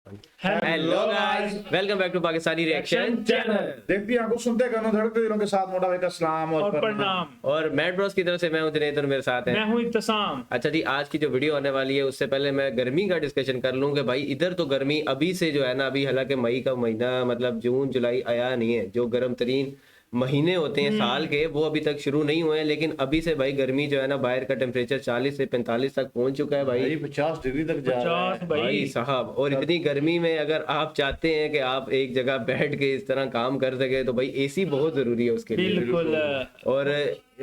Hello guys, welcome back to Pakistani reaction channel. देखती आंखों सुनते कानों धड़कते दिलों के साथ मोटा भाई का सलाम और प्रणाम। और मैड ब्रोस की तरफ से मैं हूं जुनैद और मेरे साथ मैं हूं इत्तसाम। अच्छा जी, आज की जो वीडियो होने वाली है उससे पहले मैं गर्मी का डिस्कशन कर लूं कि भाई इधर तो गर्मी अभी से जो है ना, अभी हालांकि मई का महीना मतलब जून जुलाई आया नहीं है, जो गर्म तरीन महीने होते हैं साल के वो अभी तक शुरू नहीं हुए हैं, लेकिन अभी से भाई गर्मी जो है ना, बाहर का टेम्परेचर 40 से 45 तक पहुंच चुका है भाई। 50 डिग्री तक जा रहा है भाई साहब। और इतनी गर्मी में अगर आप चाहते हैं कि आप एक जगह बैठ के इस तरह काम कर सके तो भाई एसी बहुत जरूरी है उसके लिए। बिल्कुल। और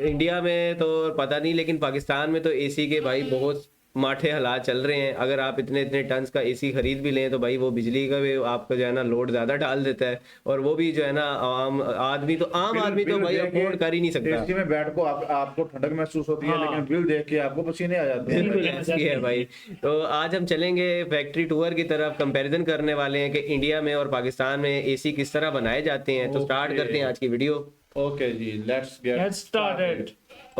इंडिया में तो पता नहीं, लेकिन पाकिस्तान में तो एसी के भाई बहुत माठे हालात चल रहे हैं। अगर आप इतने इतने टन का एसी खरीद भी लें तो भाई वो बिजली का भी आपको जो है ना लोड ज्यादा डाल देता है, और वो भी जो है ना आम आदमी तो भाई अफोर्ड कर ही नहीं सकता। एसी में बैठ को आपको ठंडक महसूस होती है, लेकिन बिल देख के आपको पसीने आ जाते हैं। बिल्कुल ऐसी है भाई। तो आज हम चलेंगे फैक्ट्री टूर की तरफ, कंपैरिजन करने वाले हैं कि इंडिया में और पाकिस्तान में एसी किस तरह बनाए जाते हैं। तो स्टार्ट करते हैं आज की वीडियो। ओके जी, लेट्स स्टार्टेड।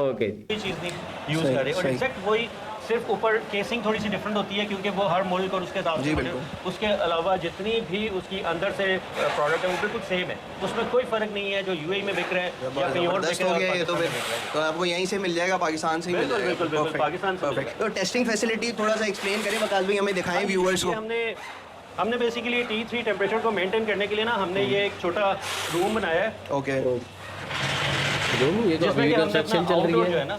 ओके जी, चीज़ नहीं यूज़ कर रहे और एग्जैक्ट वही, सिर्फ ऊपर केसिंग थोड़ी सी डिफरेंट होती है क्योंकि वो हर मुल्क और उसके हिसाब से बने। उसके अलावा जितनी भी उसकी अंदर से प्रोडक्ट है वो बिल्कुल सेम है, उसमें कोई फ़र्क नहीं है जो यूएई में बिक रहा है या कहीं और बिक रहा है। तो आपको यहीं से मिल जाएगा, पाकिस्तान से ही मिल जाएगा। बिल्कुल पाकिस्तान से। तो टेस्टिंग फैसिलिटी थोड़ा सा एक्सप्लेन करें वकास भाई, हमें दिखाएं व्यूअर्स को। हमने बेसिकली T3 टेम्परेचर को मेंटेन करने के लिए ना हमने ये एक छोटा रूम बनाया है। ओके, ये जो अभी कंस्ट्रक्शन चल रही है ना,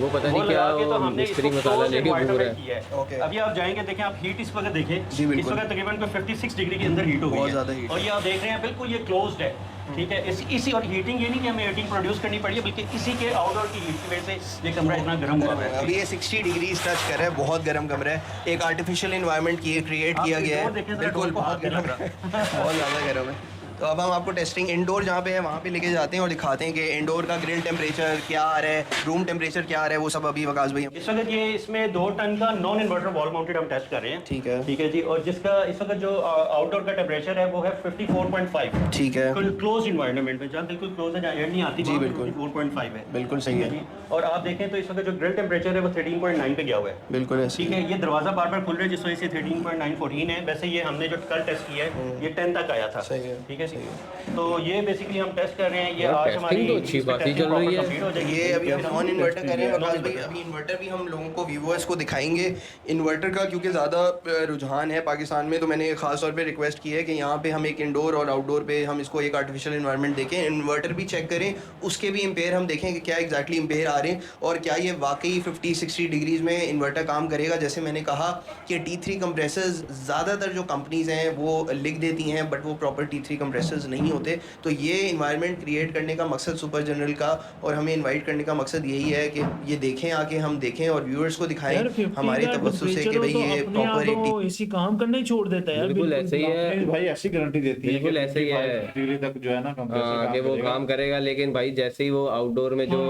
वो पता नहीं क्या मिस्त्री मसाला लेके घूम रहा है। ओके, अभी आप जाएंगे देखें, आप हीट इस वक्त देखें, इस वक्त तकरीबन कोई 56 डिग्री के अंदर हीट हो गई है। और ये आप देख रहे हैं बिल्कुल ये क्लोज्ड है, ठीक है। इसी और हीटिंग ये नहीं कि हमें हीटिंग प्रोड्यूस करनी पड़ी है, बल्कि इसी के आउटडोर की हीट की वजह से ये कमरा इतना गर्म हुआ है। अभी ये 60 डिग्री टच कर रहा है, बहुत गर्म कमरा है। एक आर्टिफिशियल इन्वायरमेंट क्रिएट किया गया है, बिल्कुल बहुत गर्म है, बहुत ज़्यादा गर्म है। तो अब हम आपको टेस्टिंग इंडोर जहाँ पे है वहाँ पे लेके जाते हैं और दिखाते हैं कि इंडोर का ग्रिल टेम्परेचर क्या आ रहा है, रूम टेम्परेचर क्या आ रहा है, वो सब अभी वकास भाई। इस वक्त ये इसमें 2 टन का नॉन इन्वर्टर वॉल माउंटेड हम टेस्ट कर रहे हैं। ठीक है, ठीक है जी। और जिसका इस वक्त जो आउटडोर का टेम्परेचर है वो है 54.5। ठीक है, क्लोज इन्वायरमेंट में, जहाँ बिल्कुल क्लोज है, जहाँ एयर नहीं आती, जी बिल्कुल 54.5 है। बिल्कुल सही है जी। और आप देखें तो इस वक्त जो ग्रिल टेम्परेचर है वो 13.9 पे गया हुआ है। बिल्कुल ऐसे ठीक है। ये दरवाजा बार बार खुल रहा है जिस वजह से 13.9 14 है। वैसे ये हमने जो कल टेस्ट किया है ये 10 तक आया था। सही है, ठीक है। तो ये बेसिकली हम टेस्ट कर रहे हैं। ये आज हमारी तो अच्छी बात ही चल रही है। ये अभी हम नॉन इन्वर्टर कर रहे हैं वकास भाई। अभी इन्वर्टर भी हम लोगों को व्यूअर्स को दिखाएंगे इन्वर्टर का, क्योंकि ज़्यादा रुझान है पाकिस्तान में। तो मैंने खास तौर पे रिक्वेस्ट की है कि यहाँ पे हम एक इंडोर और आउटडोर पे हम इसको एक आर्टिफिशियल इन्वायरमेंट देखें, इन्वर्टर भी चेक करें, उसके भी इम्पेयर हम देखें कि क्या एग्जैक्टली इम्पेयर आ रहे हैं और क्या ये वाकई 50-60 डिग्रीज में इन्वर्टर काम करेगा। जैसे मैंने कहा कि T3 कंप्रेसर्स ज़्यादातर जो कंपनीज़ हैं वो लिख देती हैं, बट वो प्रॉपर T3 कंप्रेसर्स नहीं होते। तो ये इन्वायरमेंट क्रिएट करने का मकसद सुपर जनरल का और हमें इनवाइट करने का मकसद यही है कि ये देखें, आके हम देखें और व्यूअर्स को दिखाएं हमारे तवज्जो से कि भाई ये प्रॉपर इसी काम करना ही छोड़ देता है यार। बिल्कुल ऐसे ही है भाई, ऐसी गारंटी देती है, बिल्कुल ऐसे ही है डिग्री तक जो है ना कंप्रेसर कि वो काम करेगा। लेकिन भाई जैसे ही वो आउटडोर में जो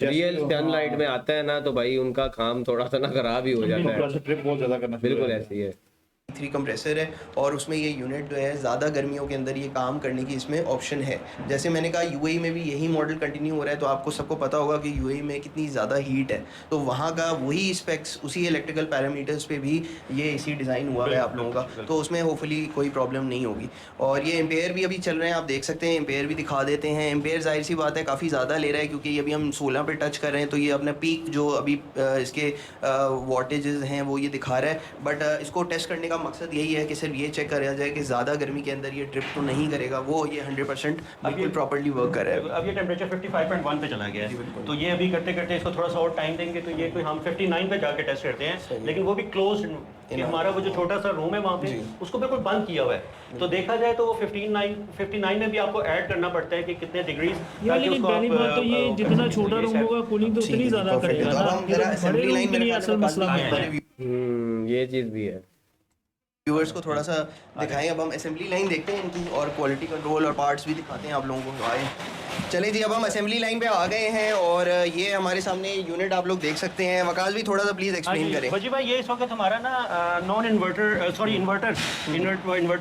रियल सनलाइट में आता है ना, तो भाई उनका काम थोड़ा सा ना खराब ही हो जाता है। ट्रिप बहुत ज्यादा करना, बिल्कुल ऐसे ही है। T3 कंप्रेसर है और उसमें ये यूनिट जो है ज़्यादा गर्मियों के अंदर ये काम करने की इसमें ऑप्शन है। जैसे मैंने कहा यूएई में भी यही मॉडल कंटिन्यू हो रहा है, तो आपको सबको पता होगा कि यूएई में कितनी ज़्यादा हीट है, तो वहाँ का वही स्पेक्स, उसी इलेक्ट्रिकल पैरामीटर्स पे भी ये इसी डिज़ाइन हुआ है आप लोगों का, तो उसमें होपफुली कोई प्रॉब्लम नहीं होगी। और ये एम्पेयर भी अभी चल रहे हैं, आप देख सकते हैं, एम्पेयर भी दिखा देते हैं। एम्पेयर जाहिर सी बात है काफ़ी ज़्यादा ले रहा है क्योंकि अभी हम 16 पे टच कर रहे हैं, तो ये अपना पीक जो अभी इसके वॉटेजेस हैं वो ये दिखा रहा है। बट इसको टेस्ट करने का मकसद यही है कि सिर्फ ये चेक करा जाए कि ज़्यादा गर्मी के अंदर ये ट्रिप तो नहीं करेगा, वो ये 100% बिल्कुल प्रॉपर्ली वर्क कर रहा है। अब ये टेम्परेचर 55.1 पे चला गया है, तो ये अभी करते करते इसको थोड़ा सा और टाइम देंगे तो ये कोई हम 59 पे जाके टेस्ट करते हैं, लेकिन वो भी क्लोज्ड। हमारा वो जो छोटा सा रूम है वहाँ पे उसको बिल्कुल बंद किया हुआ है, तो देखा जाए तो वो 59 में भी आपको ऐड करना पड़ता है कि कितने डिग्रीज। लेकिन पहली बात तो ये जितना छोटा रूम होगा कूलिंग तो उतनी ज़्यादा करेगा ना। बड़े रूम के लिए असल मसला है। ये चीज़ भी है। व्यूअर्स को थोड़ा सा दिखाएं। अब हम असेंबली लाइन देखते हैं इनकी और क्वालिटी कंट्रोल और पार्ट्स भी दिखाते हैं आप लोगों को। आए चले जी, अब हम असेंबली लाइन पे आ गए हैं और ये हमारे सामने यूनिट आप लोग देख सकते हैं। वकास भी थोड़ा सा प्लीज एक्सप्लेन करें। वजी भाई, ये इस वक्त हमारा ना नॉन इन्वर्टर सॉरी इन्वर्टर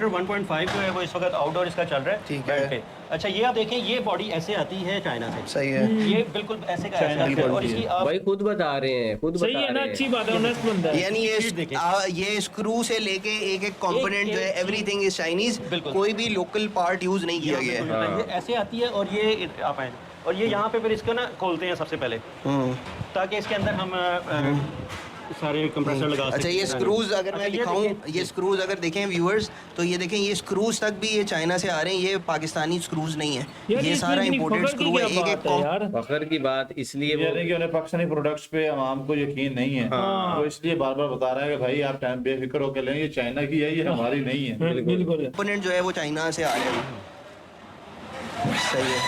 1.5 जो है वो इस वक्त आउटडोर इसका चल रहा है। ठीक है। बैठ के। अच्छा, ये आप देखें, ये बॉडी ऐसे आती है चाइना से। सही है। ये बिल्कुल ऐसे का ऐसे आता है और इसकी आप भाई खुद बता रहे हैं, खुद सही बता है ना, रहे अच्छी हैं। बात है, ऑनेस्ट बंदा है। यानी ये स्क्रू से लेके एक एक कंपोनेंट जो है एवरीथिंग इज चाइनीज, बिल्कुल। कोई भी लोकल पार्ट यूज नहीं किया गया है। ये ऐसे आती है और ये आप आए और ये यहाँ पे फिर इसको ना खोलते हैं सबसे पहले, ताकि इसके अंदर हम सारे कंप्रेसर लगा सकें। अच्छा, ये स्क्रूज अगर मैं अच्छा, ये दिखाऊं, देखिए। ये स्क्रूज अगर देखें व्यूअर्स, तो ये देखें, ये स्क्रूज तक भी ये चाइना से आ रहे हैं, ये पाकिस्तानी स्क्रूज नहीं है, यार, ये इसमें सारा इतनी इंपोर्टेड फखर की स्क्रू है। क्या एक एक बात है यार। फखर की बात इसलिए वो यानी कि उन्हें पाकिस्तानी प्रोडक्ट्स पे आवाम को यकीन नहीं है, तो इसलिए बार बार बता रहा है कि भाई आप टाइम बेफिक्र होकर लें, ये चाइना की है, ये हमारी नहीं है। बिल्कुल कंपोनेंट जो है वो चाइना से आ रहे हैं। सही है।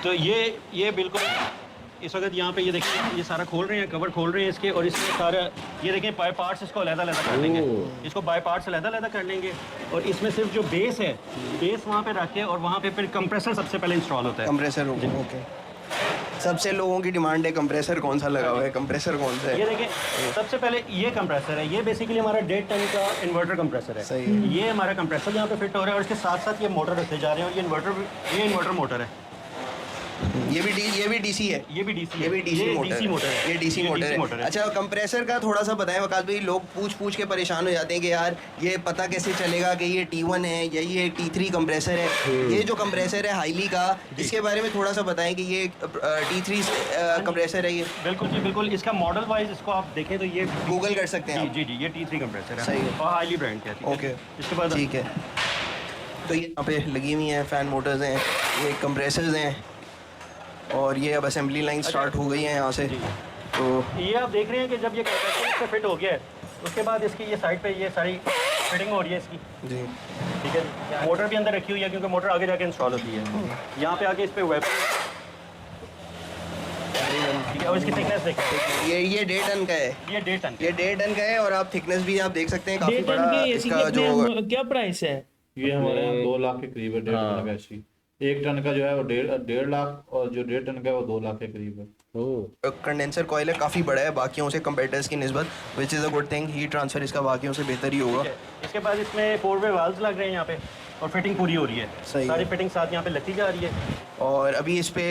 तो ये बिल्कुल इस वक्त यहाँ पे ये देखिए, ये सारा खोल रहे हैं, कवर खोल रहे हैं इसके, और इसमें सारा ये देखें बाय पार्ट्स इसको अलग-अलग कर लेंगे, इसको बाय पार्ट्स अलग-अलग कर लेंगे और इसमें सिर्फ जो बेस है, बेस वहाँ पे रख के और वहाँ पे फिर कंप्रेसर सबसे पहले इंस्टॉल होता है। Compressor okay. सबसे लोगों की डिमांड है कंप्रेसर कौन सा लगा हुआ है, कंप्रेसर कौन सा ये है। देखें, सबसे पहले ये कंप्रेसर है, ये बेसिकली हमारा 1.5 टन का इन्वर्टर कंप्रेसर है। सही है। ये हमारा कंप्रेसर यहाँ पे फिट हो रहा है और इसके साथ साथ ये मोटर रखते जा रहे हैं और ये इन्वर्टर मोटर है। ये भी डीसी है। ये भी डीसी ये भी डीसी मोटर है। ये डीसी मोटर है। अच्छा, कंप्रेसर का थोड़ा सा बताएं वकास भाई, लोग पूछ के परेशान हो जाते हैं कि यार ये पता कैसे चलेगा कि ये T1 है या ये T3 कंप्रेसर है। ये जो कंप्रेसर है हाईली का, इसके बारे में थोड़ा सा बताएं कि ये T3 कंप्रेसर है। ये बिल्कुल जी बिल्कुल, इसका मॉडल वाइज इसको आप देखें तो ये गूगल कर सकते हैं आप। जी ये T3 कंप्रेसर है। सही है। और हाईली ब्रांड का है। ओके, इसके बाद ठीक है। तो ये यहाँ पे लगी हुई हैं फैन मोटर्स हैं, ये कंप्रेसर्स हैं और ये अब असेंबली लाइन स्टार्ट हो गई है यहाँ से। तो ये आप देख रहे हैं कि जब ये कंप्रेसर इससे फिट हो गया है, उसके बाद इसकी ये साइड पे ये सारी फिटिंग हो रही है इसकी। जी, ठीक है, मोटर भी अंदर रखी हुई है क्योंकि मोटर आगे जाके इंस्टॉल होती है। यहाँ पे आगे इस पे वेब, ठीक है, और इसकी थिकनेस देखें, ये 1.5 टन का है। ये 1.5 टन ये 1.5 टन का है और आप थिकनेस भी आप देख सकते हैं, काफी 1.5 बड़ा टन की ऐसी इसका जो क्या प्राइस है? ये हमारे यहाँ 2 लाख के करीब है, 1.5 टन का ऐसी। 1 टन का जो है वो 1.5 लाख और जो 1.5 टन का है वो 2 लाख के करीब है। कंडेंसर कॉइल है, काफ़ी बड़ा है बाकियों से कंपेरेटर्स की निस्बत, which is a good thing. Heat transfer इसका बाकियों से बेहतर ही होगा। इसके बाद इसमें 4 वे वाल्व्स लग रहे हैं यहाँ पे और फिटिंग पूरी हो रही है। सही सारी है। फिटिंग साथ यहाँ पे लगती जा रही है। और अभी इस पे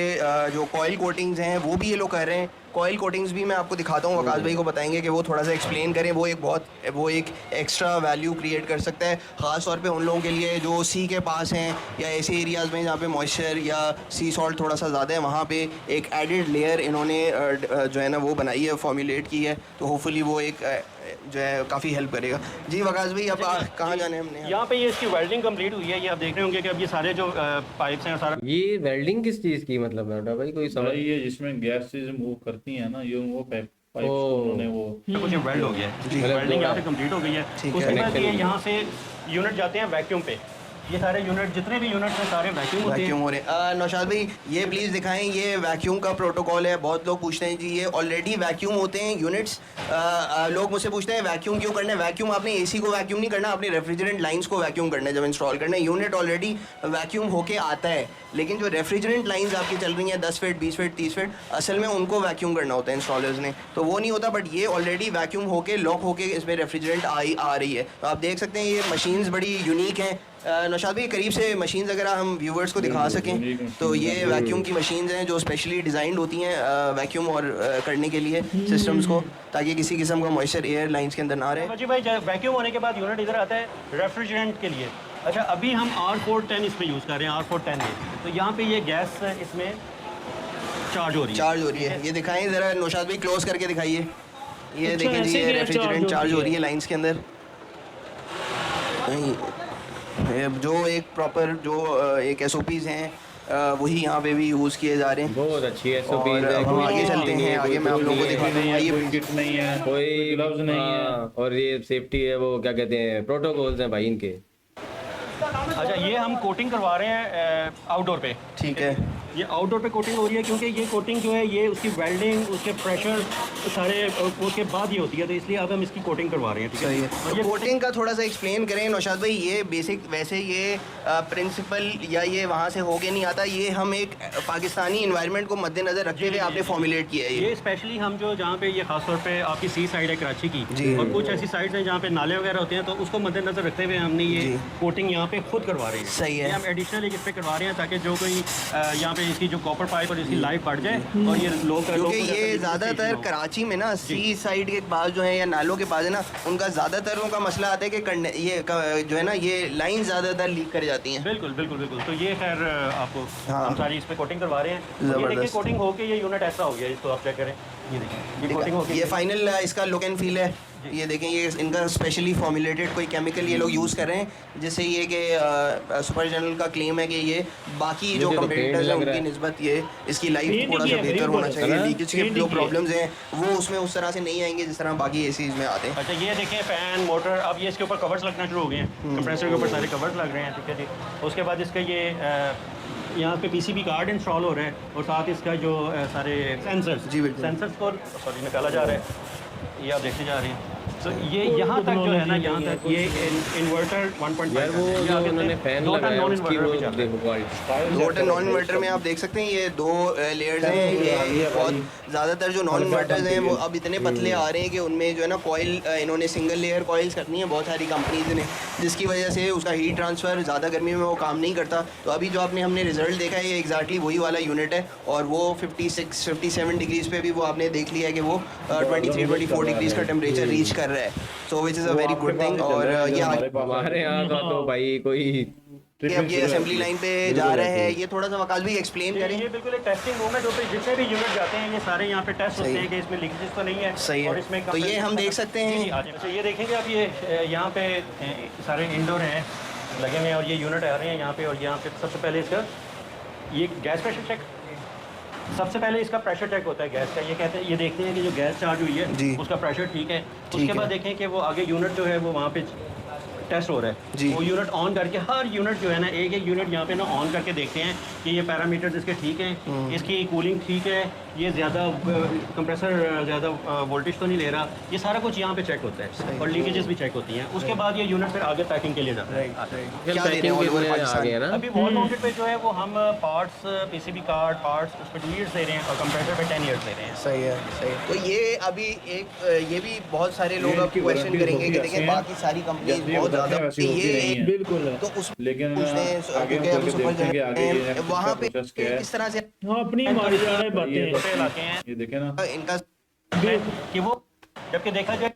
जो कॉइल कोटिंग्स हैं वो भी ये लोग कर रहे हैं। कॉइल कोटिंग्स भी मैं आपको दिखाता हूँ, वकास भाई को बताएंगे कि वो थोड़ा सा एक्सप्लेन करें। वो एक एक्स्ट्रा वैल्यू क्रिएट कर सकता है, ख़ास तौर पे उन लोगों के लिए जो सी के पास हैं या ऐसे एरियाज़ में जहाँ पे मॉइस्चर या सी सॉल्ट थोड़ा सा ज़्यादा है, वहाँ पे एक एडिड लेयर इन्होंने जो है ना वो बनाई है, फॉर्मुलेट की है। तो होपफुली वो एक जो है काफ़ी हेल्प करेगा। जी वकास भाई, अब कहाँ जाना है हमने? यहाँ पे ये इसकी वेल्डिंग कंप्लीट हुई है। ये आप देख रहे होंगे कि अब ये सारे जो पाइप्स हैं सारा ये वेल्डिंग किस चीज की मतलब है बेटा भाई, कोई समझ? भाई ये जिसमें गैसेस मूव करती हैं ना, ये वो पाइप उन्होंने वो कुछ ये वेल्ड हो गया जी। है। वेल्डिंग यहाँ पे कंप्लीट हो गई है। ठीक है। उसके बाद Connection ये हो यहाँ से यूनिट जाते हैं वैक्यूम पे। ये सारे यूनिट, जितने भी यूनिट हैं सारे वैक्यूम होते वैक्यूम हैं। हो रहे हैं। नौशाद भाई ये प्लीज़ दिखाएं, ये वैक्यूम का प्रोटोकॉल है। बहुत लोग पूछते हैं जी ये ऑलरेडी वैक्यूम होते हैं यूनिट्स। लोग मुझसे पूछते हैं वैक्यूम क्यों करना है। वैक्यूम आपने एसी को वैक्यूम नहीं करना, आपने रेफ्रिजरेंट लाइंस को वैक्यूम करना है जब इंस्टॉल करना है। यूनिट ऑलरेडी वैक्यूम होके आता है, लेकिन जो रेफ्रिजरेंट लाइंस आपकी चल रही हैं 10 फीट 20 फीट 30 फीट, असल में उनको वैक्यूम करना होता है इंस्टॉलर्स ने। तो वो नहीं होता, बट ये ऑलरेडी वैक्यूम होके लॉक होके इसमें रेफ्रिजरेंट आ रही है। तो आप देख सकते हैं ये मशीन्स बड़ी यूनिक हैं। नौशाद भाई करीब से मशीन्स अगर हम व्यूवर्स को दिखा सकें, तो ये वैक्यूम की मशीन्स हैं जो स्पेशली डिज़ाइंड होती हैं वैक्यूम और करने के लिए सिस्टम्स को, ताकि किसी किस्म का मॉइस्चर एयर लाइंस के अंदर ना रहे। जी भाई, वैक्यूम होने के बाद यूनिट इधर आता है रेफ्रिजरेंट के लिए। अच्छा, अभी हम R410 इसमें यूज़ कर रहे हैं, R410 में। तो यहाँ पे ये गैस इसमें चार्ज हो रही है। ये दिखाएं ज़रा नौशाद भाई, क्लोज करके दिखाइए। ये अच्छा, देखें जी, ऐसे ये गैस रेफ्रिजरेंट चार्ज हो रही है है। लाइंस के अंदर। जो एक प्रॉपर जो एक SOPs हैं वही यहाँ पे भी यूज़ किए जा रहे हैं। बहुत अच्छी है SOP और है। अब हम आगे चलते हैं, आगे मैं आप लोगों को दिखाता हूँ। आइए कोई किट नहीं है, कोई ग्लव्स नहीं है। हाँ, और ये सेफ्टी है, वो क्या कहते हैं, प्रोटोकॉल्स हैं भाई इनके। अच्छा, ये हम कोटिंग करवा रहे हैं आउटडोर पे। ठीक है। ये आउटडोर पे कोटिंग हो रही है क्योंकि ये कोटिंग जो है ये उसकी वेल्डिंग उसके प्रेशर सारे उसके बाद ही होती है, तो इसलिए अब हम इसकी कोटिंग करवा रहे हैं। ठीक सही है। और तो ये कोटिंग का थोड़ा सा एक्सप्लेन करें नौशाद भाई, ये बेसिक वैसे ये प्रिंसिपल या ये वहाँ से होके नहीं आता, ये हम एक पाकिस्तानी इन्वायरमेंट को मद्देनजर रखते हुए आपने फॉर्मुलेट किया है ये स्पेशली हम जो जहाँ पे ये खासतौर पे आपकी सी साइड है कराची की, जी। और कुछ ऐसी साइड्स हैं जहाँ पे नाले वगैरह होते हैं, तो उसको मद्देनजर रखते हुए हमने ये जी। कोटिंग यहाँ पे खुद करवा रहे हैं। सही है। ये हम एडिशनल इस पे करवा रहे हैं ताकि जो कोई यहाँ पे इसकी जो कॉपर पाइप और इसकी लाइफ बढ़ जाए और ये लोग क्योंकि ये ज़्यादातर कराची में ना सी साइड के पास जो है या नालों के पास है ना, उनका ज़्यादातर उनका मसला आता है कि जो है ना ये लाइन ज़्यादातर लीक कर जाती हैं। बिल्कुल बिल्कुल बिल्कुल। तो ये खैर आपको हाँ। हम सारी इस पे कोटिंग करवा रहे हैं। ये देखिए ज़बरदस्त। कोटिंग होके ये यूनिट ऐसा हो गया, इसको आप चेक करें, ये देखिए ये कोटिंग होके ये फाइनल इसका लुक एंड फील है। ये देखें, ये इनका स्पेशली फॉर्मुलेटेड कोई केमिकल ये लोग यूज़ कर रहे हैं, जिससे ये कि सुपर जनरल का क्लेम है कि ये बाकी जो मुझे तो कंपेटिटर्स पेंट हैं लग रहा उनकी है। निस्बत ये इसकी लाइफ पेंट थोड़ा ही सा है, बेहतर बिल्कुल। होना चाहिए। हाँ। लीकेज के पेंट जो ही है। प्रॉब्लम्स हैं वो उसमें उस तरह से नहीं आएंगे जिस तरह बाकी एसीज में आते हैं। अच्छा ये देखें फैन मोटर, अब ये इसके ऊपर कवर्स लगना शुरू हो गए हैं, कंप्रेसर के ऊपर सारे कवर्स लग रहे हैं। ठीक है जी। उसके बाद इसका ये यहाँ पे पीसीबी कार्ड इंस्टॉल हो रहा है और साथ इसका जो सारे सेंसर्स, जी बिल्कुल। सेंसर्स को सॉरी निकाला जा रहा है, ये आप देखते जा रहे हैं। तो ये यहाँ तक जो है ना, यहाँ तक ये इन्वर्टर 1.5 यार वो जो उन्होंने फैन लगाया उसकी वो देखो क्वालिटी। वोटर नॉन इन्वर्टर में आप देख सकते हैं ये दो लेयर्स हैं। ये बहुत ज़्यादातर जो नॉन इन्वर्टर्स हैं वो अब इतने पतले आ रहे हैं कि उनमें जो है ना कॉइल इन्होंने सिंगल लेयर कॉइल्स करनी है बहुत सारी कंपनीज ने, जिसकी वजह से उसका हीट ट्रांसफ़र ज़्यादा गर्मी में वो काम नहीं करता। तो अभी जो हमने रिजल्ट देखा है ये एग्जैक्टली वही वाला यूनिट है और वो 56-57 डिग्रीज़ पे भी वो आपने देख लिया है कि वो 23-24 डिग्रीज़ का टेम्परेचर रीच कर रहा है। So which is a very good thing. और ये हमारे यहाँ का तो भाई कोई कि अब ये असेंबली लाइन पे जा रहे हैं, ये थोड़ा सा वकास भी एक्सप्लेन करें। ये बिल्कुल एक टेस्टिंग रूम है जो पे जितने भी यूनिट जाते हैं ये सारे यहाँ पे टेस्ट होते हैं कि इसमें लीकेजेस तो नहीं है। सही है। और इसमें तो ये हम देख सकते हैं। जी, अच्छा ये देखेंगे आप, ये यहाँ पे सारे इंडोर हैं लगे हुए हैं और ये यूनिट आ रहे हैं यहाँ पे। और यहाँ पे सबसे पहले इसका ये गैस प्रेशर चेक, सबसे पहले इसका प्रेशर चेक होता है गैस का। ये कहते हैं, ये देखते हैं कि जो गैस चार्ज हुई जी। है उसका प्रेशर ठीक है। उसके है। बाद देखें कि वो आगे यूनिट जो है वो वहाँ पे टेस्ट हो रहा जी। है। वो यूनिट ऑन करके हर यूनिट जो है ना, एक एक यूनिट यहाँ पे ना ऑन करके देखते हैं कि ये पैरामीटर्स इसके ठीक हैं, इसकी कूलिंग ठीक है, ये ज़्यादा कंप्रेसर ज़्यादा वोल्टेज तो नहीं ले रहा। ये सारा कुछ यहाँ पे चेक होता है और लीकेजेस भी चेक होती हैं। उसके बाद ये यूनिट फिर आगे पैकिंग के लिए जाता है। क्या दे रहे हैं पैकिंग all over के लिए आ पाकिस्तान? गया ना। अभी वॉल माउंटेड पे जो है वो हम पार्ट्स, पीसीबी कार्ड पार्ट्स उस पर 2 ईयर्स दे रहे हैं और कंप्रेसर पे 10 ईयर्स दे रहे हैं। सही है, सही है। तो ये अभी एक ये भी बहुत सारे लोग अब क्वेश्चन करेंगे कि देखें बाकी सारी कंपनीज बहुत ज़्यादा ये बिल्कुल तो उस लेकिन उसने आगे क्योंकि हम चल के सुपर देखते हैं कि आगे ये वहाँ पे प्रोसेस क्या है। किस तरह से हाँ अपनी मारी जा रहे ये बातें इलाके हैं ये देखें ना, इनका कि वो जबकि देखा जाए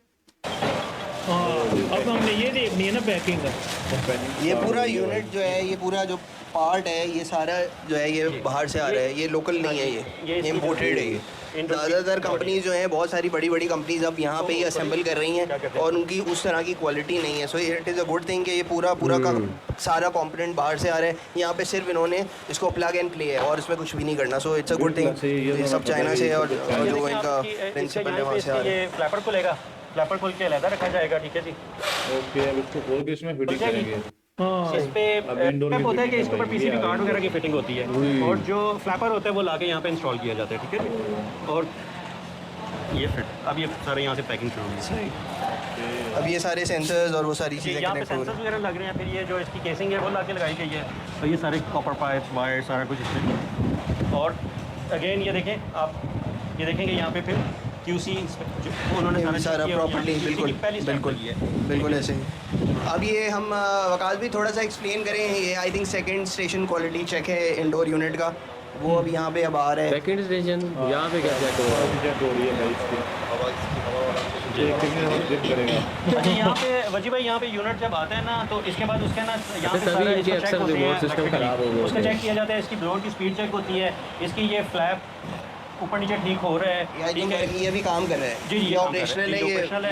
हाँ अब हमने ये देखनी है ना पैकिंग। ये पूरा यूनिट जो है, ये पूरा जो पार्ट है, ये सारा जो है ये बाहर से आ रहा है, ये लोकल नहीं है, ये इम्पोर्टेड है। ये ज़्यादातर कंपनीज जो हैं, बहुत सारी बड़ी बड़ी कंपनीज अब यहाँ पे ही असेंबल कर रही हैं और उनकी उस तरह की क्वालिटी नहीं है। So it is a good thing कि ये पूरा का सारा कंपोनेंट बाहर से आ रहा है। यहाँ पे सिर्फ इन्होंने इसको प्लग एंड प्ले है और इसमें कुछ भी नहीं करना। So it's a good thing. ये सब चाइना से और जो इनका प्रिंसिपल है वहाँ से आ रहा है। ये फ्लैपर को लेगा, फ्लैपर खोल के अलग रखा जाएगा। ठीक है जी। ओके अब इसको खोल के इसमें फिटिंग करेंगे। हाँ इस पे अब इंडोर की होता है कि fitting इसके ऊपर है, पीसीबी ये कार्ड वगैरह की फिटिंग होती है और जो फ्लैपर होता है वो लाके यहाँ पे इंस्टॉल किया जाता है। ठीक है जी। और ये फिट अब ये सारे यहाँ से पैकिंग शुरू हुई है। अब ये सारे सेंसर्स और वो सारी चीज़ें यहाँ पे कनेक्ट हो सेंसर्स रही वगैरह लग रहे हैं। फिर ये जो इसकी केसिंग है वो लाके लगाई गई है। तो ये सारे कॉपर पाइप वायर सारा कुछ इसमें। और अगेन ये देखें आप, ये देखेंगे यहाँ पे फिर QC उन्होंने हैं। सारा प्रॉपर्ली बिल्कुल बिल्कुल बिल्कुल ऐसे ही। अब ये हम वकास भी थोड़ा सा एक्सप्लेन करें। ये I think second station quality check है इंडोर यूनिट का, वो अब यहाँ पे अब आ रहा है। सेकंड स्टेशन यहाँ पे क्या चेक हो रहा है? चेक हो रही है भाई इसकी। ये कितने चेक करेगा? अच्छा यहाँ पे वजी भाई, यहाँ पे यूनिट जब आता है ना तो इसके बाद उसके ना यहाँ पे तभी सारा इनके इसका अक्सर चेक होते रिमोट हैं, सिस्टम खराब हो गए उसका होते हैं। चेक किया जाता है, इसकी ब्लोअर की स्पीड चेक होती है, इसकी ये फ्लैप ऊपर नीचे ठीक हो रहा है। आई ठीक थिंक है ये भी काम कर रहा है। जी, ये ऑपरेशनल है,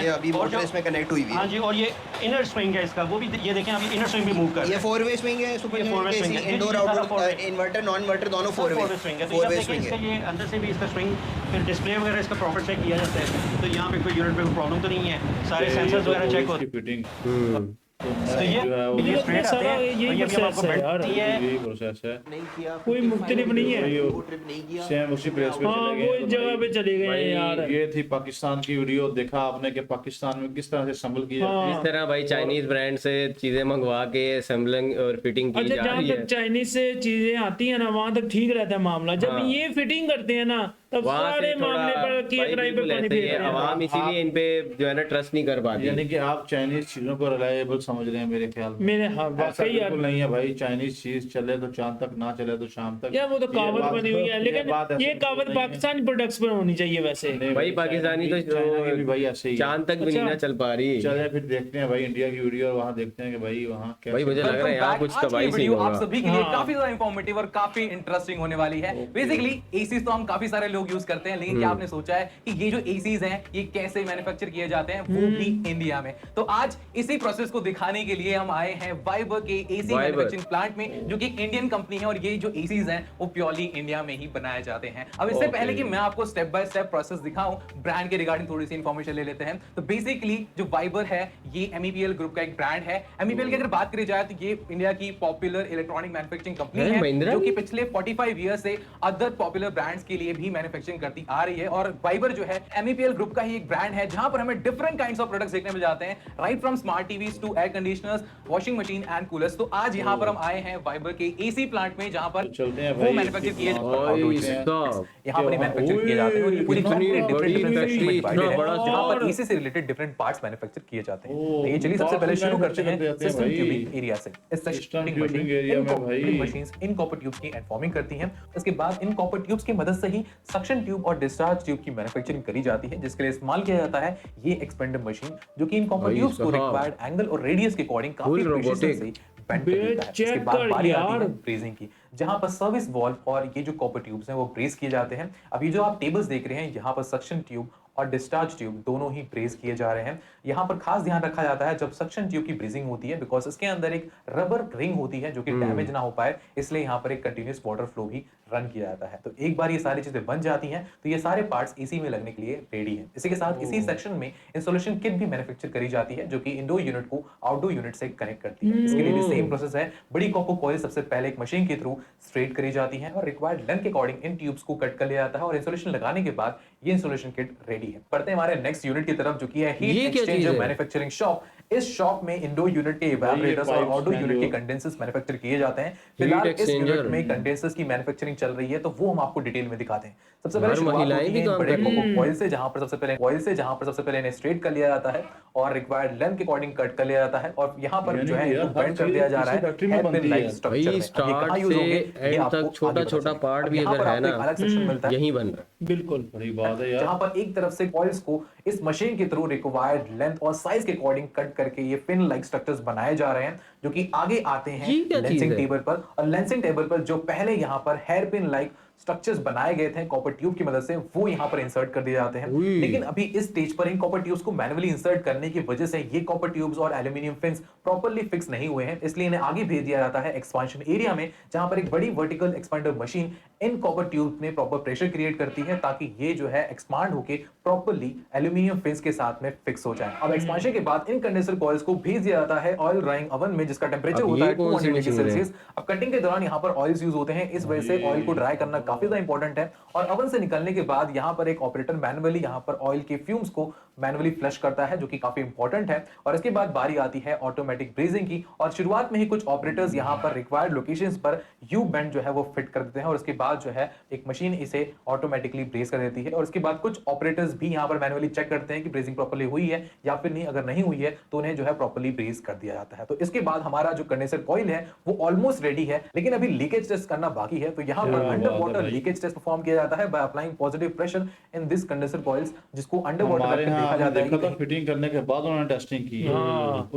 ये अभी और मोटर जो- इसमें कनेक्ट हुई हुई हाँ है। जी। और ये इनर स्विंग है इसका, वो भी ये देखें अभी इनर स्विंग भी मूव कर रहा ये है। 4-वे स्विंग है, सुपर ये 4-way swing है। इंडोर ये सारा outdoor 4-way inverter non inverter दोनों 4-वे स्विंग है। तो 4-वे ये स्विंग इसका है। ये अंदर से भी इसका स्विंग, फिर डिस्प्ले वगैरह इसका प्रॉपर चेक किया जाता है। तो यहाँ पे कोई यूनिट में कोई प्रॉब्लम तो नहीं है, सारे सेंसर्स वगैरह चेक होते इसकी फिटिंग हैं। तो ये जो है वो ये स्ट्रेट आते सारा हैं यही और ये भी हम आपको प्रोसेस है बेल्ट यार। नहीं है यही प्रोसेस है, नहीं किया, कोई मुख्तलिफ नहीं है। वो ट्रिप नहीं किया। सेम उसी प्लेस पे हाँ चले वो गए। इस तो जगह पे चले गए हैं यार। ये थी पाकिस्तान की वीडियो, देखा आपने कि पाकिस्तान में किस तरह से संभल की जाती है। इस तरह भाई चाइनीज ब्रांड से चीजें मंगवा के असेंबलिंग और फिटिंग की अच्छा जा जहाँ रही तक है। चाइनीज से चीजें आती है ना वहां तक ठीक रहता है मामला, जब हाँ। ये फिटिंग करते हैं ना तब वहां से सारे थोड़ा मामले पर की भाई कड़ाई पे बिल्कुल पानी ऐसे ही फेर है, रहे हैं। आवाम इसीलिए इन पे जो है ना ट्रस्ट नहीं कर पाती। यानी कि आप चाइनीज चीजों को रिलायबल समझ रहे हैं मेरे ख्याल में। मेरे हाँ ऐसा वाकई यार बिल्कुल नहीं है भाई, चाइनीज चीज चले तो चांद तक, ना चले तो शाम तक। यार वो तो ये कहावत बात- बनी हुई है, लेकिन बात ऐसे ये बिल्कुल कहावत नहीं है। पाकिस्तानी प्रोडक्ट्स पर होनी चाहिए वैसे। नहीं भाई पाकिस्तानी तो चाइना की भी भाई ऐसे ही है। चांद तक भी नहीं ना चल पा रही। चले फिर देखते हैं भाई इंडिया की वीडियो, और वहाँ देखते हैं कि भाई वहाँ भाई कैसे। मुझे लग रहा है यहाँ कुछ तबाही सी वीडियो आप होगा। सभी के लिए हाँ। काफी ज्यादा इंफॉर्मेटिव और काफी इंटरेस्टिंग होने वाली है। बेसिकली एसीज तो हम काफी सारे लोग यूज करते हैं, लेकिन क्या आपने सोचा है कि ये जो एसीज हैं ये कैसे मैन्युफैक्चर किए जाते हैं, वो भी इंडिया में। तो आज इसी प्रोसेस को दिखाने के लिए हम आए हैं वाइबर के एसी वाइबर। मैन्युफैक्चरिंग प्लांट में, जो कि एक इंडियन कंपनी है, और ये जो एसीज हैं वो प्योरली इंडिया में ही बनाए जाते हैं। अब इससे पहले कि मैं आपको स्टेप बाय स्टेप प्रोसेस दिखाऊं, ब्रांड के रिगार्डिंग थोड़ी सी इंफॉर्मेशन ले लेते हैं। तो बेसिकली जो वाइबर है ये MEPL ग्रुप का एक ब्रांड है। MEPL की अगर बात करी जाए तो ये इंडिया की पॉपुलर इलेक्ट्रॉनिक मैन्युफैक्चरिंग कंपनी है, है, महिंद्रा जो कि की? पिछले 45 ईयर से अदर पॉपुलर ब्रांड्स के लिए भी मैन्युफैक्चरिंग करती आ रही है। और वाइबर जो है MEPL ग्रुप का ही एक ब्रांड है, जहां पर हमें डिफरेंट काइंड्स ऑफ प्रोडक्ट्स देखने मिल जाते हैं, right from smart TVs to air conditioners, washing machine and coolers. तो आज यहां पर हम आए हैं वाइबर के एसी प्लांट में, जहां पर चलते हैं वो भाई, मैन्युफैक्चर किए भाई साहब, यहाँ पर मैन्युफैक्चर किए जाते हैं, और ये पूरी इतनी कंपनी बड़ी डिफरेंट फैक्ट्री, इतना बड़ा जहां पर और- एसी से रिलेटेड डिफरेंट पार्ट्स मैन्युफैक्चर किए जाते हैं। ओह, तो ये चलिए सबसे पहले parts शुरू करते हैं manufacture करते हैं सिस्टम भाई। ट्यूबिंग एरिया से। इस System ट्यूबिंग tubing area में भाई। मशीन्स इन कॉपर ट्यूब्स की एनफॉर्मिंग करती हैं। इसके बाद इन कॉपर ट्यूब्स की मदद से ही सक्शन ट्यूब और डिस्चार्ज ट्यूब की मैन्युफैक्चरिंग करी जाती है, जिसके लिए इस्तेमाल किया जाता है ये एक्सपेंडर मशीन, जो कि इन कॉपर भाई ट्यूब्स को साहब। रिक्वायर्ड एंगल और रेडियस के अकॉर्डिंग काफी Full प्रिसिशन robotic। से बेंड कर देता है। इसके चेक बाद कर बारी आती यार। है ब्रेजिंग की, जहां पर सर्विस वॉल्व और ये जो कॉपर ट्यूब्स हैं वो ब्रेज किए जाते हैं। अब ये जो आप टेबल्स देख रहे हैं, यहाँ पर सक्शन ट्यूब और डिस्चार्ज ट्यूब दोनों ही ब्रेज किए जा रहे हैं। यहाँ पर खास ध्यान रखा जाता है जब सक्शन ट्यूब की ब्रेजिंग होती है, बिकॉज इसके अंदर एक रबर रिंग होती है जो कि डैमेज ना हो पाए, इसलिए यहाँ पर एक कंटिन्यूस वाटर फ्लो भी रन किया जाता है। तो एक बार ये सारी चीजें बन जाती हैं तो ये सारे पार्ट्स एसी में लगने के लिए रेडी हैं। इसी के साथ इसी सेक्शन में इंस्टॉलेशन किट भी मैन्युफैक्चर करी जाती है, जो कि इंडोर यूनिट को आउटडोर यूनिट से कनेक्ट करती है। इसके लिए भी सेम प्रोसेस है। बड़ी कॉपर कॉइल सबसे पहले एक मशीन के थ्रू स्ट्रेट करी जाती है और रिक्वायर्ड लेंथ के अकॉर्डिंग इन ट्यूब्स को कट कर लिया जाता है, और इंस्टॉलेशन लगाने के बाद ये इंस्टॉलेशन किट रेडी है। बढ़ते हैं हमारे नेक्स्ट यूनिट की तरफ, जो कि है हीट ये क्या चीज एक्सचेंजर है? Manufacturing shop. इस शॉप में इंडोर यूनिट के इवेपोरेटर्स और pipes आउटडोर हैं यूनिट के जो- कंडेंसर्स मैन्युफैक्चर किए जाते हैं। फिलहाल इस exchanger। यूनिट में कंडेंसर्स की मैन्युफैक्चरिंग चल रही है, तो वो हम आपको डिटेल में दिखाते हैं। सबसे पहले यार, शुरुआत महिलाएं होती भी है काम बड़े कर रही कॉपर कॉइल से, जहां पर सबसे पहले इन्हें स्ट्रेट कर लिया जाता है और रिक्वायर्ड लेंथ के अकॉर्डिंग कट कर लिया जाता है, और यहाँ पर यानी जो है कि इनको यार, हर बेंड कर चीज दिया जा रहा इसी है फैक्ट्री में बनती है। हेयरपिन-लाइक स्ट्रक्चर में। भाई अब ये स्टार्ट कहाँ यूज से होंगे, ये एंड आपको तक आगे छोटा पता छोटा चलेगा। पार्ट अब भी यहाँ अगर पर है आपको ना, एक अलग सेक्शन मिलता है, यही बन रहा है। बिल्कुल बड़ी बात है यार। जहां पर एक तरफ से कॉइल्स को इस मशीन के थ्रू रिक्वायर्ड लेंथ और साइज के अकॉर्डिंग कट करके ये पिन लाइक स्ट्रक्चर्स बनाए जा रहे हैं, जो कि आगे आते हैं ये क्या चीज लेंसिंग है? टेबल पर। और लेंसिंग टेबल पर जो पहले यहाँ पर हेयर पिन लाइक स्ट्रक्चर्स बनाए गए थे कॉपर ट्यूब की मदद से, वो यहाँ पर इंसर्ट कर दिए जाते हैं। उई। लेकिन अभी इस स्टेज पर इन कॉपर ट्यूब्स को मैन्युअली इंसर्ट करने की वजह से ये कॉपर ट्यूब्स और एल्यूमिनियम फिन्स प्रॉपर्ली फिक्स नहीं हुए हैं, इसलिए इन्हें आगे भेज दिया जाता है एक्सपांशन एरिया में, जहां पर एक बड़ी vertical expander machine in copper tube में प्रॉपर प्रेशर क्रिएट करती है, ताकि ये जो है एक्सपांड होके प्रॉपर्ली एल्यूमिनियम फिन्स के साथ में फिक्स हो जाए। अब एक्सपांशन के बाद इन कंडेंसर कॉइल्स को भेज दिया जाता है ऑयल ड्राइंग ओवन में, जिसका टेम्परेचर अब होता ये है कौन सी 200 डिग्री मशीन है? सेल्सियस। अब कटिंग के दौरान यहाँ पर ऑयल्स यूज होते हैं, इस वजह से ऑयल को ड्राई करना काफी ज्यादा इंपॉर्टेंट है। और ओवन से निकलने के बाद यहाँ पर एक ऑपरेटर मैनुअली यहाँ पर ऑयल के फ्यूम्स को मैनुअली फ्लश करता है, जो कि काफी इंपॉर्टेंट है। और इसके बाद बारी आती है ऑटोमेटिक ब्रेजिंग की, और शुरुआत में ही कुछ ऑपरेटर्स यहाँ पर रिक्वायर्ड लोकेशंस पर यू बेंड जो है वो फिट कर देते हैं, और उसके बाद जो है एक मशीन इसे ऑटोमेटिकली ब्रेज कर देती है। और उसके बाद कुछ ऑपरेटर्स भी यहाँ पर मैनुअली चेक करते हैं कि ब्रेजिंग प्रॉपर्ली हुई है या फिर नहीं। अगर नहीं हुई है तो उन्हें जो है प्रॉपर्ली ब्रेज कर दिया जाता है। तो इसके बाद हमारा जो कंडेंसर कॉइल है वो ऑलमोस्ट रेडी है, लेकिन अभी लीकेज टेस्ट करना बाकी है। तो यहाँ पर under water leakage test perform किया जाता है by applying positive pressure in this condenser coils, जिसको अंडर वाटर हमारे देखा यहाँ जाता है देखा कि था, फिटिंग करने के बाद उन्होंने टेस्टिंग की है।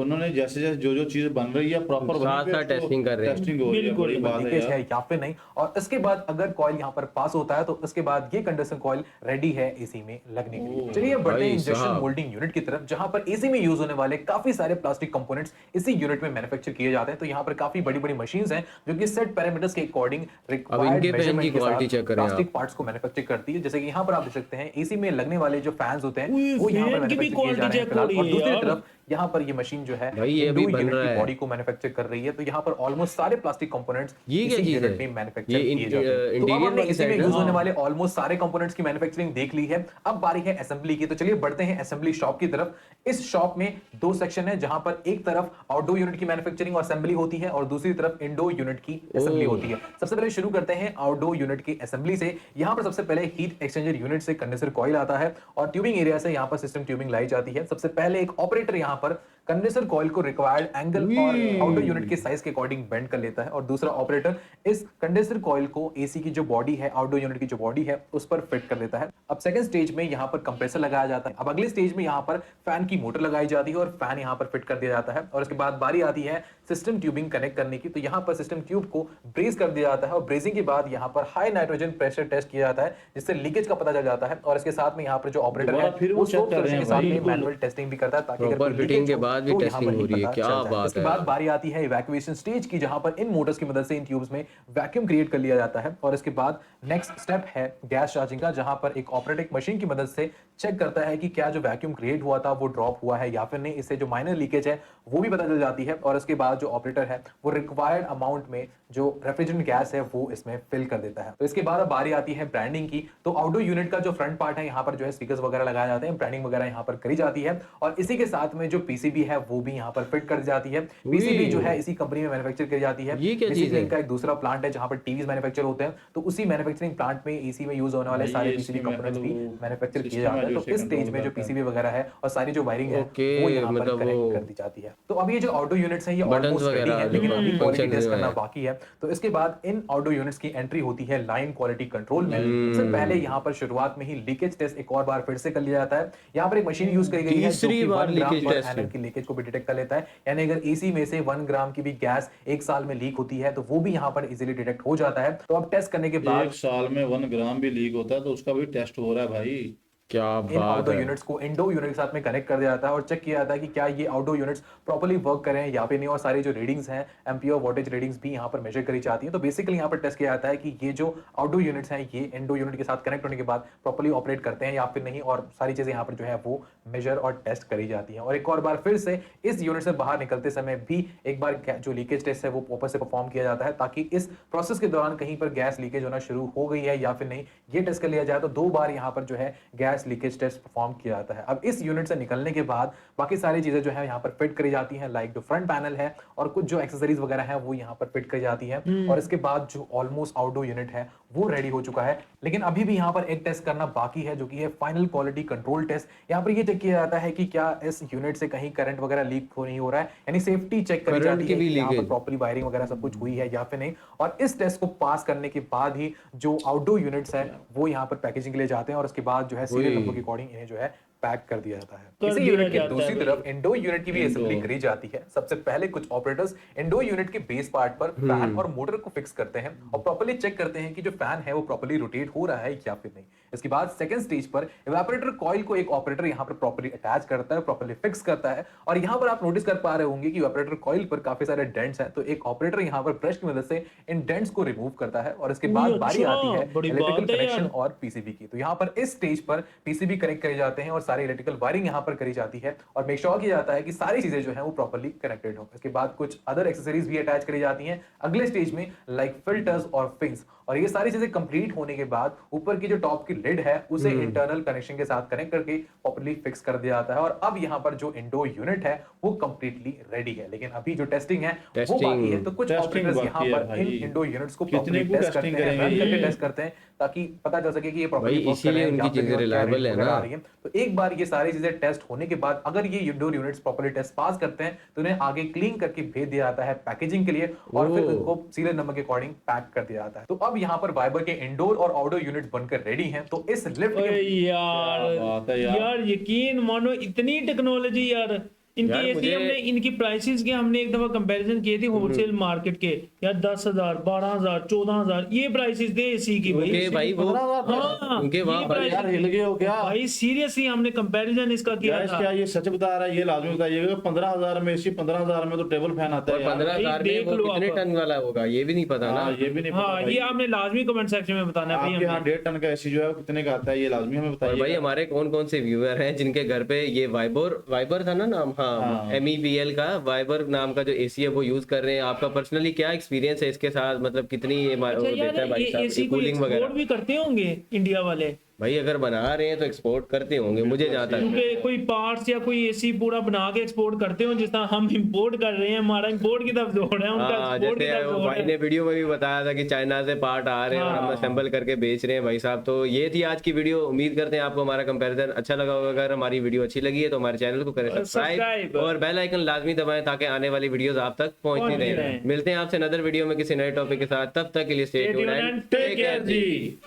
उन्होंने जैसे जैसे जो जो चीज बन रही है प्रॉपर साथ-साथ testing कर रहे हैं। टेस्टिंग हो रही है। बिल्कुल, बड़ी बात है लीकेज यार। है या फिर नहीं। और इसके बाद अगर कॉइल यहाँ पर पास होता है तो उसके बाद ये कंडेंसर कॉइल रेडी है एसी में लगने के लिए। चलिए बढ़ते हैं भाई इंजेक्शन साहब। मोल्डिंग यूनिट की तरफ, जहां पर एसी में यूज होने वाले काफी सारे प्लास्टिक कंपोनेंट्स इसी यूनिट में मैन्युफैक्चर किए जाते हैं। तो यहाँ पर काफी बड़ी बड़ी मशीन्स हैं जो कि सेट पैरामीटर्स के अकॉर्डिंग अब इनके फैन की रिक्वायर्ड quality check करें प्लास्टिक पार्ट्स को मैन्युफैक्चर करती है। जैसे कि यहाँ पर आप देख सकते हैं एसी में लगने वाले जो फैंस होते हैं वो यहाँ पर फैन की भी मैन्युफैक्चर किए जा रहे हैं quality check हो फिलहाल। रही और है दूसरी यार। तरफ यहाँ पर ये मशीन जो है भाई ये अभी इंडो बन यूनिट रहा की है। बॉडी को मैन्युफैक्चर कर रही है। तो यहाँ पर ऑलमोस्ट सारे प्लास्टिक कंपोनेंट्स ये क्या इसी चीज यूनिट है? में मैन्युफैक्चर ये किए जाते हैं। तो अब इंटीरियर हमने वाली इसी में साइड यूज है? होने वाले ऑलमोस्ट सारे कंपोनेंट्स की मैन्युफैक्चरिंग देख ली है। अब बारी है असेंबली की। तो चलिए बढ़ते हैं असेंबली शॉप की तरफ। इस शॉप में दो सेक्शन है जहां पर एक तरफ आउटडोर यूनिट की मैन्युफैक्चरिंग और असेंबली होती है और दूसरी तरफ इंडोर यूनिट की असेंबली होती है। सबसे पहले शुरू करते हैं आउटडोर यूनिट की असेंबली से। यहां पर सबसे पहले हीट एक्सचेंजर यूनिट से कंडेंसर कॉइल आता है और ट्यूबिंग एरिया से यहां पर सिस्टम ट्यूबिंग लाई जाती है। सबसे पहले एक ऑपरेटर यहां पर कंडेंसर कॉइल को रिक्वायर्ड एंगल और आउटडोर यूनिट के साइज के अकॉर्डिंग बेंड कर लेता है और दूसरा ऑपरेटर इस कंडेंसर कॉइल को एसी की जो बॉडी है, आउटडोर यूनिट की जो बॉडी है, उस पर फिट कर देता है। अब सेकंड स्टेज में यहां पर कंप्रेसर लगाया जाता है। अब अगले स्टेज में यहां पर फैन की मोटर लगाई जाती है और फैन यहां पर फिट कर दिया जाता है और उसके बाद बारी आती है सिस्टम ट्यूबिंग कनेक्ट करने की। तो यहां पर सिस्टम ट्यूब को ब्रेज कर दिया जाता है और ब्रेजिंग के बाद यहां पर हाई नाइट्रोजन प्रेशर टेस्ट किया जाता है जिससे लीकेज का पता चल जाता है और इसके साथ में यहां पर जो ऑपरेटर है फिर वो वो check कर रहे हैं के साथ भाई, में मैनुअल टेस्टिंग भी करता है ताकि अगर Proper कोई fitting leakage के हो, बाद भी तो यहाँ testing पर हो ही रही है, पता क्या चल जाए। बात उसके है। बाद बारी आती है इवैक्यूएशन स्टेज की जहां पर इन मोटर्स की मदद से इन ट्यूब्स में वैक्यूम क्रिएट कर लिया जाता है और इसके बाद नेक्स्ट स्टेप है गैस चार्जिंग का जहां पर एक ऑपरेटिंग मशीन की मदद से चेक करता है कि क्या जो वैक्यूम क्रिएट हुआ था वो ड्रॉप हुआ है या फिर नहीं। इससे जो माइनर लीकेज है वो भी पता चल जाती है और इसके बाद जो ऑपरेटर है वो रिक्वायर्ड अमाउंट में जो रेफ्रिजरेंट गैस है वो इसमें फिल कर देता है। तो इसके बाद अब बारी आती है ब्रांडिंग की। तो आउटडोर यूनिट का जो फ्रंट पार्ट है यहाँ पर जो है स्पीकर्स वगैरह लगाए जाते हैं, ब्रांडिंग वगैरह यहाँ पर करी जाती है और इसी के साथ में जो पीसीबी है वो भी यहाँ पर फिट कर दी जाती है। पीसीबी जो है इसी कंपनी में मैन्युफैक्चर की जाती है। ये क्या चीज बेसिकली है? इनका एक दूसरा प्लांट है जहां पर टीवीज मैन्युफैक्चर होते हैं तो उसी मैन्युफैक्चरिंग प्लांट में एसी में यूज होने वाले भाई, सारे ये पीसीबी इसी में कंपोनेंट्स भी मतलब मैन्युफैक्चर किए system जाते है हैं। जो तो इस इसे स्टेज control में जो करता है। पीसीबी वगैरह है और सारी जो वायरिंग है Okay, वो यहाँ पर मतलब कनेक्ट वो कर दी जाती है। तो अब ये जो आउटडोर यूनिट्स हैं ये buttons ऑलमोस्ट रेडी वगैरह है लेकिन जो अभी क्वालिटी functions टेस्ट में करना है। बाकी है। तो इसके बाद इन आउटडोर यूनिट्स की एंट्री होती है लाइन क्वालिटी कंट्रोल में। सबसे पहले यहाँ पर शुरुआत में ही लीकेज टेस्ट एक और बार फिर से कर लिया जाता है। यहाँ पर एक मशीन यूज करी गई है जो तीसरी कि बार 1 ग्राम leakage पर test एनएम की लीकेज को भी डिटेक्ट कर लेता है। यानी अगर एसी में से 1 ग्राम की भी गैस एक साल में लीक होती है तो वो भी यहाँ पर इजीली डिटेक्ट हो जाता है। तो अब टेस्ट करने के बाद एक साल में 1 ग्राम भी लीक होता है तो उसका भी टेस्ट हो रहा है भाई। क्या इन बात आउटडोर है? यूनिट्स को इंडोर यूनिट के साथ में कनेक्ट कर दिया जाता है और चेक किया जाता है कि क्या ये आउटडोर यूनिट्स प्रॉपर्ली वर्क कर रहे हैं या फिर नहीं। और सारी जो रीडिंग्स हैं एम्पियर वोल्टेज रीडिंग्स भी यहाँ पर मेजर करी जाती है। तो बेसिकली यहाँ पर टेस्ट किया जाता है कि ये जो आउटडोर यूनिट्स हैं ये इंडोर यूनिट के साथ कनेक्ट होने के बाद प्रॉपर्ली ऑपरेट करते हैं या फिर नहीं और सारी चीजें यहाँ पर जो है वो मेजर और टेस्ट करी जाती है। और एक और बार फिर से इस यूनिट से बाहर निकलते समय भी एक बार जो लीकेज टेस्ट है वो वापस से परफॉर्म किया जाता है ताकि इस प्रोसेस के दौरान कहीं पर गैस लीकेज होना शुरू हो गई है या फिर नहीं ये टेस्ट कर लिया जाए। तो 2 बार यहाँ पर जो है गैस लीकेज टेस्ट परफॉर्म किया जाता है। अब इस यूनिट से निकलने के बाद बाकी सारी चीजें जो है यहाँ पर फिट करी जाती हैं लाइक जो फ्रंट पैनल है और कुछ जो एक्सेसरीज वगैरह है वो यहाँ पर फिट करी जाती है और इसके बाद जो ऑलमोस्ट आउटडोर यूनिट है वो रेडी हो चुका है। लेकिन अभी भी यहाँ पर एक टेस्ट करना बाकी है जो कि है फाइनल क्वालिटी कंट्रोल टेस्ट। यहाँ पर ये चेक किया जाता है कि क्या इस यूनिट से कहीं करंट वगैरह लीक हो नहीं हो रहा है, यानी सेफ्टी चेक करी Current जाती की है भी कि यहाँ पर leakage। प्रॉपर्ली वायरिंग वगैरह सब कुछ हुई है या फिर नहीं। और इस टेस्ट को पास करने के बाद ही जो आउटडोर यूनिट्स है वो यहाँ पर पैकेजिंग के लिए जाते हैं और उसके बाद जो है सीरियल नंबर के अकॉर्डिंग इन्हें जो है पैक कर दिया जाता है। कर इसी दिया यूनिट की जाता है दूसरी भाई। तरफ इंडोर यूनिट की भी असेंबली करी जाती है। सबसे पहले कुछ ऑपरेटर्स इंडोर यूनिट के बेस पार्ट पर फैन और मोटर को फिक्स करते हैं और प्रॉपर्ली चेक करते हैं कि जो फैन है वो प्रॉपर्ली रोटेट हो रहा है या फिर नहीं। इसके बाद सेकंड स्टेज पर इवेपोरेटर कॉइल को एक ऑपरेटर यहाँ पर प्रॉपर्ली अटैच करता है, प्रॉपर्ली फिक्स करता है और यहाँ पर आप नोटिस कर पा रहे होंगे कि इवेपोरेटर कॉइल पर काफी सारे डेंट्स हैं। तो एक ऑपरेटर यहाँ पर ब्रश की मदद से इन डेंट्स को रिमूव करता है और इसके बाद बारी अच्छा, आती है बड़ी इलेक्ट्रिकल बात है कनेक्शन यार। और पीसीबी की। तो यहाँ पर इस स्टेज पर पीसीबी कनेक्ट करे जाते हैं और सारे इलेक्ट्रिकल वायरिंग यहाँ पर करी जाती है और मेक श्योर किया जाता है कि सारी चीजें जो है वो प्रॉपर्ली कनेक्टेड हो। इसके बाद कुछ अदर एक्सेसरीज भी अटैच करी जाती हैं अगले स्टेज में लाइक फिल्टर्स और फिंस। और ये सारी चीजें कंप्लीट होने के बाद ऊपर की जो टॉप की लिड है उसे इंटरनल कनेक्शन के साथ कनेक्ट करके प्रॉपर्ली फिक्स कर दिया जाता है। और अब यहाँ पर जो इंडोर यूनिट है वो कंप्लीटली रेडी है। लेकिन अभी जो टेस्टिंग है वो Testing- बाकी है। तो कुछ Testing ऑपरेटर्स बाकी यहाँ है पर भाई। इन इंडोर यूनिट्स को कितने प्रॉपर्ली को टेस्ट करते testing हैं, रन करेंगे करके ये? टेस्ट करते हैं ताकि पता चल सके कि ये भाई, प्रॉपर्ली वर्क कर इसीलिए रहे हैं उनकी या फिर चीजें क्या reliable है reading वगैरह ना। आ रही है। तो एक बार ये सारी चीजें टेस्ट होने के बाद अगर ये indoor units properly test pass करते हैं तो उन्हें आगे क्लीन करके भेज दिया जाता है पैकेजिंग के लिए और फिर ओह। उनको सीरियल नंबर के अकॉर्डिंग पैक कर दिया जाता है। तो अब यहाँ पर वाइबर के इंडोर और आउटडोर यूनिट्स बनकर रेडी हैं। तो इस लिफ्ट ओए के यार क्या बात है यार। यार यकीन मानो इतनी टेक्नोलॉजी यार इनकी यार, एसी मुझे- हमने इनकी प्राइसेस के हमने एक दफा कंपैरिजन किए थे होलसेल मार्केट के, यार 10,000 12,000 14,000 ये प्राइसेस थे एसी की उनके भाई वो 15,000 उनके वहाँ ये पर price- यार हिल गए हो क्या भाई सीरियसली हमने कंपैरिजन इसका किया गैस था। क्या ये सच बता रहा है? ये लाजमी बताइएगा 15,000 में एसी, 15,000 में तो टेबल फैन आता और है यार। 15,000 में देख वो लो कितने आप। टन वाला होगा ये भी नहीं पता ना। हाँ, ये भी नहीं पता हाँ भाई। ये आपने लाजमी कमेंट सेक्शन में बताना है भाई आपके यहाँ हमें। 1.5 टन का एसी जो है वो कितने का आता है ये लाजमी हमें और भाई बताइए। हमारे कौन कौन से व्यूअर हैं जिनके घर पे ये वाइबर था ना नाम, हाँ हाँ। MEBL का वाइबर नाम का जो एसी है वो यूज कर रहे हैं। आपका पर्सनली क्या एक्सपीरियंस है इसके साथ, मतलब कितनी ये वो अच्छा देता है यार भाई ये साहब एसी को कूलिंग एक्सपोर्ट वगैरह? भी करते होंगे इंडिया वाले, भाई अगर बना रहे हैं तो एक्सपोर्ट करते होंगे मुझे जहाँ तक। क्योंकि कोई पार्ट्स या कोई एसी पूरा बना के एक्सपोर्ट करते हो, जिस तरह हम इंपोर्ट कर रहे हैं, हमारा इंपोर्ट की तरफ जोड़ है, उनका हाँ एक्सपोर्ट की जैसे तरफ वो जोड़ भाई है। ने वीडियो में भी बताया था कि चाइना से पार्ट आ रहे हैं और हम असेंबल करके बेच रहे हैं भाई साहब। तो ये थी आज की वीडियो। उम्मीद करते हैं आपको हमारा कंपैरिजन अच्छा लगा होगा। अगर हमारी वीडियो अच्छी लगी है तो हमारे चैनल को करें सब्सक्राइब सब्सक्राइब। और बेल आइकन लाजमी दबाएं ताकि आने वाली वीडियोस आप तक पहुंचती पहुंचती रहें। रहें। मिलते हैं आपसे नदर वीडियो में किसी नए टॉपिक के साथ, तब तक के लिए stay Stay tuned tuned and and take care ji.